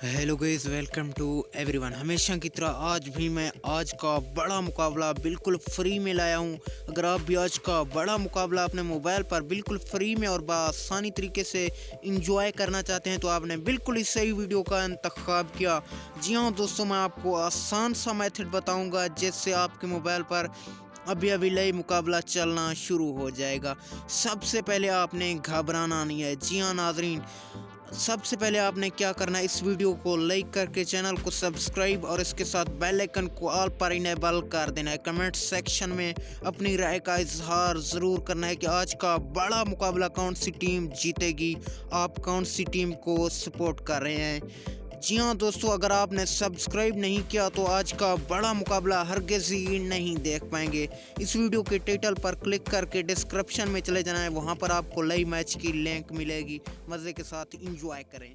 Hello guys, welcome to everyone. हमेशा की तरह आज भी मैं आज का बड़ा मुकाबला बिल्कुल फ्री में लाया हूं। अगर आप भी आज का बड़ा मुकाबला अपने मोबाइल पर बिल्कुल फ्री में और बआसानी तरीके से इंजॉय करना चाहते हैं तो आपने बिल्कुल इस सही वीडियो का इंतखाब किया। जी हाँ दोस्तों, मैं आपको आसान सा मेथड बताऊंगा जिससे आपके मोबाइल पर अभी अभी नई मुकाबला चलना शुरू हो जाएगा। सबसे पहले आपने घबराना नहीं है। जी हाँ नाजरीन, सबसे पहले आपने क्या करना है, इस वीडियो को लाइक करके चैनल को सब्सक्राइब और इसके साथ बेल आइकन को ऑल पर इनेबल कर देना है। कमेंट सेक्शन में अपनी राय का इजहार ज़रूर करना है कि आज का बड़ा मुकाबला कौन सी टीम जीतेगी, आप कौन सी टीम को सपोर्ट कर रहे हैं। जी हाँ दोस्तों, अगर आपने सब्सक्राइब नहीं किया तो आज का बड़ा मुकाबला हरगिज़ ही नहीं देख पाएंगे। इस वीडियो के टाइटल पर क्लिक करके डिस्क्रिप्शन में चले जाना है, वहाँ पर आपको लाइव मैच की लिंक मिलेगी। मज़े के साथ एंजॉय करें।